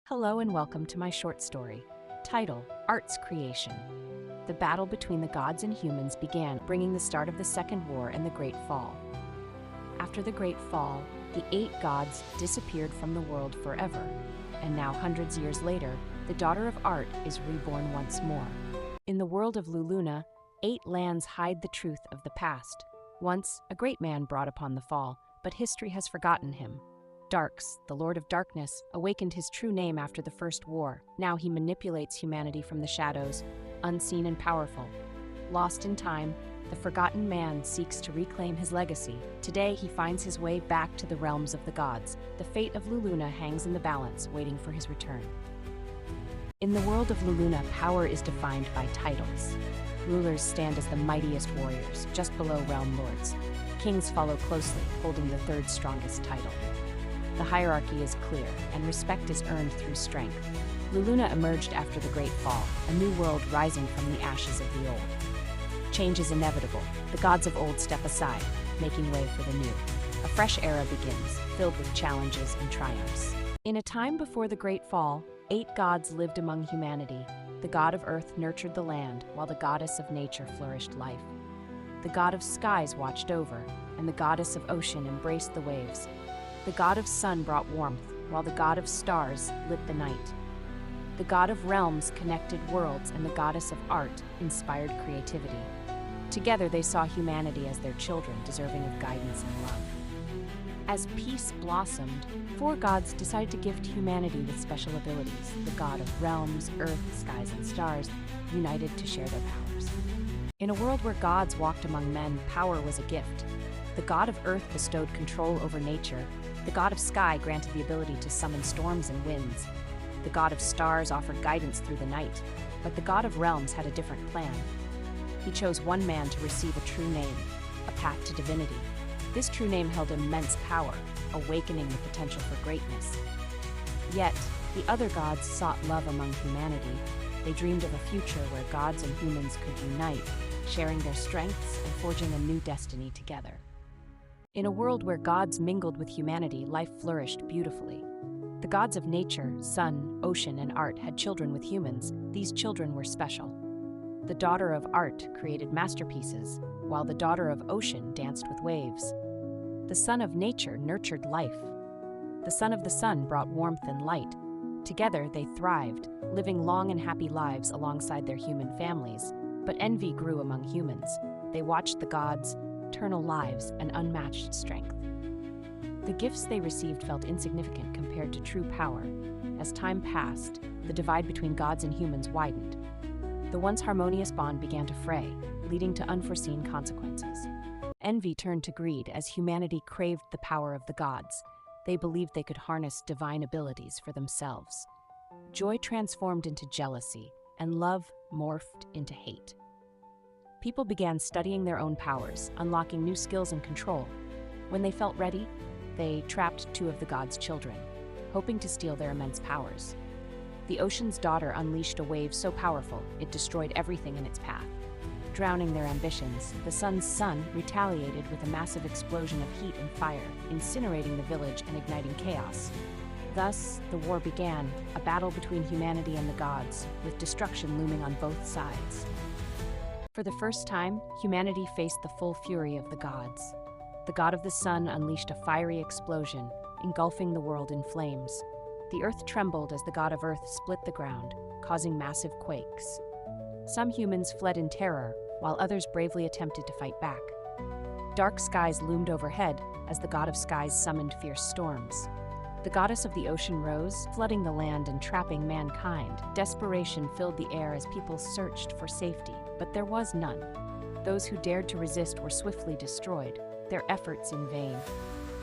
Hello and welcome to my short story. Title: Art's Creation. The battle between the gods and humans began, bringing the start of the Second War and the Great Fall. After the Great Fall, the 8 gods disappeared from the world forever, and now hundreds of years later, the daughter of art is reborn once more. In the world of Luluna, 8 lands hide the truth of the past. Once, a great man brought upon the fall, but history has forgotten him. Darks, the Lord of Darkness, awakened his true name after the First War. Now he manipulates humanity from the shadows, unseen and powerful. Lost in time, the forgotten man seeks to reclaim his legacy. Today he finds his way back to the realms of the gods. The fate of Luluna hangs in the balance, waiting for his return. In the world of Luluna, power is defined by titles. Rulers stand as the mightiest warriors, just below realm lords. Kings follow closely, holding the 3rd strongest title. The hierarchy is clear, and respect is earned through strength. Luluna emerged after the Great Fall, a new world rising from the ashes of the old. Change is inevitable. The gods of old step aside, making way for the new. A fresh era begins, filled with challenges and triumphs. In a time before the Great Fall, 8 gods lived among humanity. The god of earth nurtured the land, while the goddess of nature flourished life. The god of skies watched over, and the goddess of ocean embraced the waves. The god of sun brought warmth, while the god of stars lit the night. The god of realms connected worlds, and the goddess of art inspired creativity. Together they saw humanity as their children, deserving of guidance and love. As peace blossomed, 4 gods decided to gift humanity with special abilities. The god of realms, earth, skies, and stars united to share their powers. In a world where gods walked among men, power was a gift. The god of earth bestowed control over nature. The god of sky granted the ability to summon storms and winds. The god of stars offered guidance through the night, but the god of realms had a different plan. He chose one man to receive a true name, a path to divinity. This true name held immense power, awakening the potential for greatness. Yet, the other gods sought love among humanity. They dreamed of a future where gods and humans could unite, sharing their strengths and forging a new destiny together. In a world where gods mingled with humanity, life flourished beautifully. The gods of nature, sun, ocean, and art had children with humans. These children were special. The daughter of art created masterpieces, while the daughter of ocean danced with waves. The son of nature nurtured life. The son of the sun brought warmth and light. Together they thrived, living long and happy lives alongside their human families. But envy grew among humans. They watched the gods' eternal lives and unmatched strength. The gifts they received felt insignificant compared to true power. As time passed, the divide between gods and humans widened. The once harmonious bond began to fray, leading to unforeseen consequences. Envy turned to greed as humanity craved the power of the gods. They believed they could harness divine abilities for themselves. Joy transformed into jealousy, and love morphed into hate. People began studying their own powers, unlocking new skills and control. When they felt ready, they trapped 2 of the gods' children, hoping to steal their immense powers. The ocean's daughter unleashed a wave so powerful it destroyed everything in its path. Drowning their ambitions, the sun's son retaliated with a massive explosion of heat and fire, incinerating the village and igniting chaos. Thus, the war began, a battle between humanity and the gods, with destruction looming on both sides. For the first time, humanity faced the full fury of the gods. The god of the sun unleashed a fiery explosion, engulfing the world in flames. The earth trembled as the god of earth split the ground, causing massive quakes. Some humans fled in terror, while others bravely attempted to fight back. Dark skies loomed overhead as the god of skies summoned fierce storms. The goddess of the ocean rose, flooding the land and trapping mankind. Desperation filled the air as people searched for safety, but there was none. Those who dared to resist were swiftly destroyed, their efforts in vain.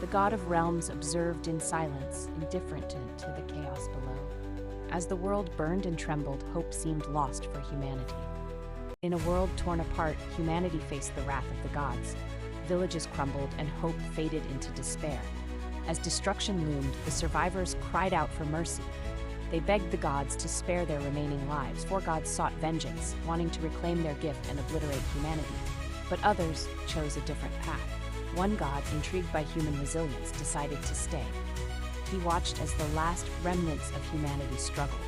The god of realms observed in silence, indifferent to the chaos below. As the world burned and trembled, hope seemed lost for humanity. In a world torn apart, humanity faced the wrath of the gods. Villages crumbled and hope faded into despair. As destruction loomed, the survivors cried out for mercy. They begged the gods to spare their remaining lives. 4 gods sought vengeance, wanting to reclaim their gift and obliterate humanity. But others chose a different path. One god, intrigued by human resilience, decided to stay. he watched as the last remnants of humanity struggled.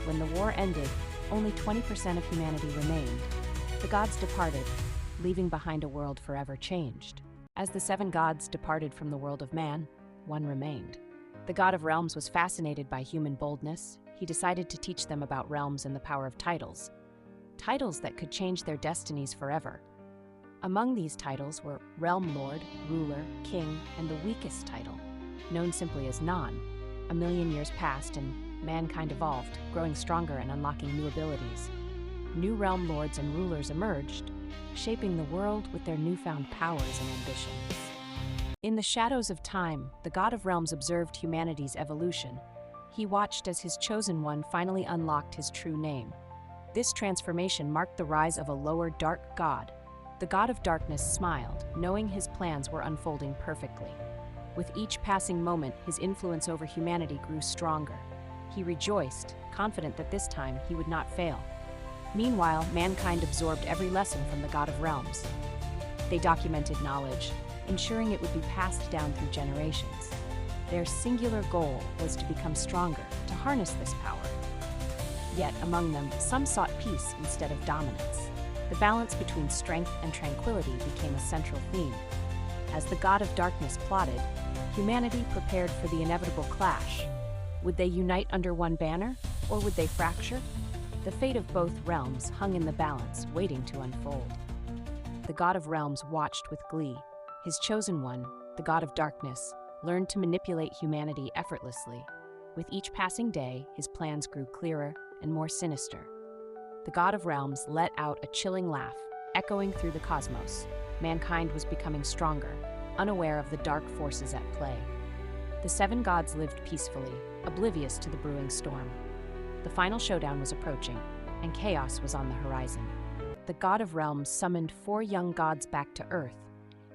When the war ended, only 20% of humanity remained. The gods departed, leaving behind a world forever changed. As the 7 gods departed from the world of man, one remained. The god of realms was fascinated by human boldness. He decided to teach them about realms and the power of titles. Titles that could change their destinies forever. Among these titles were Realm Lord, Ruler, King, and the weakest title, known simply as Non. A million years passed and mankind evolved, growing stronger and unlocking new abilities. New realm lords and rulers emerged, shaping the world with their newfound powers and ambitions. In the shadows of time, the God of Realms observed humanity's evolution. He watched as his chosen one finally unlocked his true name. This transformation marked the rise of a lower, dark god. The God of Darkness smiled, knowing his plans were unfolding perfectly. With each passing moment, his influence over humanity grew stronger. He rejoiced, confident that this time he would not fail. Meanwhile, mankind absorbed every lesson from the God of Realms. They documented knowledge, ensuring it would be passed down through generations. Their singular goal was to become stronger, to harness this power. Yet among them, some sought peace instead of dominance. The balance between strength and tranquility became a central theme. As the God of Darkness plotted, humanity prepared for the inevitable clash. Would they unite under one banner, or would they fracture? The fate of both realms hung in the balance, waiting to unfold. The God of Realms watched with glee. His chosen one, the God of Darkness, learned to manipulate humanity effortlessly. With each passing day, his plans grew clearer and more sinister. The God of Realms let out a chilling laugh, echoing through the cosmos. Mankind was becoming stronger, unaware of the dark forces at play. The 7 gods lived peacefully, oblivious to the brewing storm. The final showdown was approaching, and chaos was on the horizon. The God of Realms summoned 4 young gods back to Earth.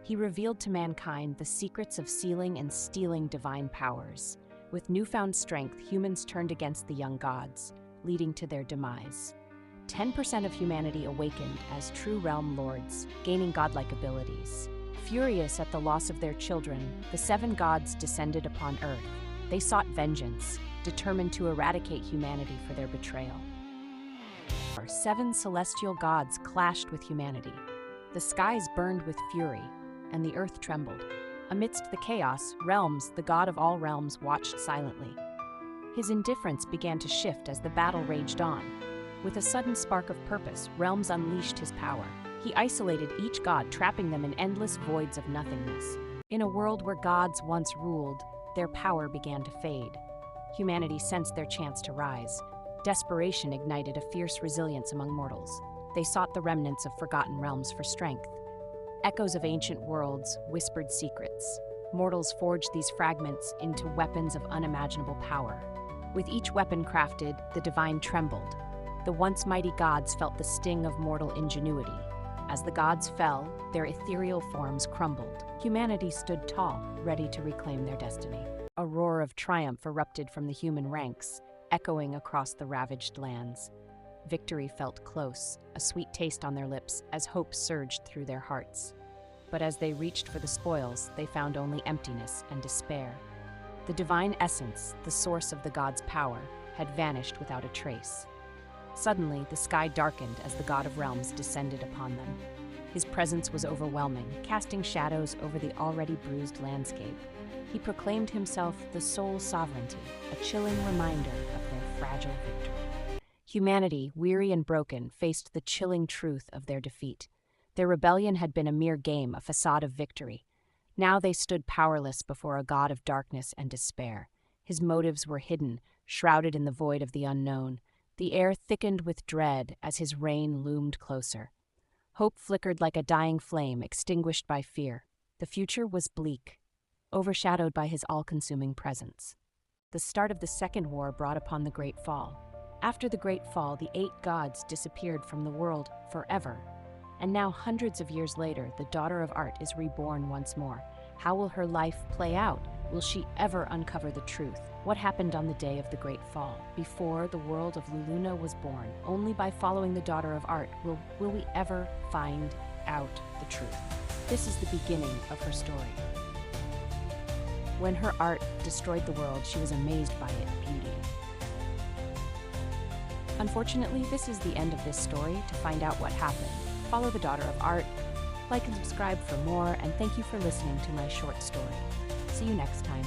He revealed to mankind the secrets of sealing and stealing divine powers. With newfound strength, humans turned against the young gods, leading to their demise. 10% of humanity awakened as true realm lords, gaining godlike abilities. Furious at the loss of their children, the 7 gods descended upon Earth. They sought vengeance, determined to eradicate humanity for their betrayal. 7 celestial gods clashed with humanity. The skies burned with fury, and the earth trembled. Amidst the chaos, Realms, the god of all realms, watched silently. His indifference began to shift as the battle raged on. With a sudden spark of purpose, Realms unleashed his power. He isolated each god, trapping them in endless voids of nothingness. In a world where gods once ruled, their power began to fade. Humanity sensed their chance to rise. Desperation ignited a fierce resilience among mortals. They sought the remnants of forgotten realms for strength. Echoes of ancient worlds whispered secrets. Mortals forged these fragments into weapons of unimaginable power. With each weapon crafted, the divine trembled. The once mighty gods felt the sting of mortal ingenuity. As the gods fell, their ethereal forms crumbled. Humanity stood tall, ready to reclaim their destiny. A roar of triumph erupted from the human ranks, echoing across the ravaged lands. Victory felt close, a sweet taste on their lips as hope surged through their hearts. But as they reached for the spoils, they found only emptiness and despair. The divine essence, the source of the gods' power, had vanished without a trace. Suddenly, the sky darkened as the God of Realms descended upon them. His presence was overwhelming, casting shadows over the already bruised landscape. He proclaimed himself the sole sovereignty, a chilling reminder of their fragile victory. Humanity, weary and broken, faced the chilling truth of their defeat. Their rebellion had been a mere game, a facade of victory. Now they stood powerless before a god of darkness and despair. His motives were hidden, shrouded in the void of the unknown. The air thickened with dread as his reign loomed closer. Hope flickered like a dying flame, extinguished by fear. The future was bleak, overshadowed by his all-consuming presence. The start of the Second War brought upon the Great Fall. After the Great Fall, the 8 gods disappeared from the world forever. And now, hundreds of years later, the daughter of Art is reborn once more. How will her life play out? Will she ever uncover the truth? What happened on the day of the Great Fall, before the world of Luluna was born? Only by following the daughter of Art will we ever find out the truth. This is the beginning of her story. When her art destroyed the world, she was amazed by its beauty. Unfortunately, this is the end of this story. To find out what happened, follow the Daughter of Art, like and subscribe for more, and thank you for listening to my short story. See you next time.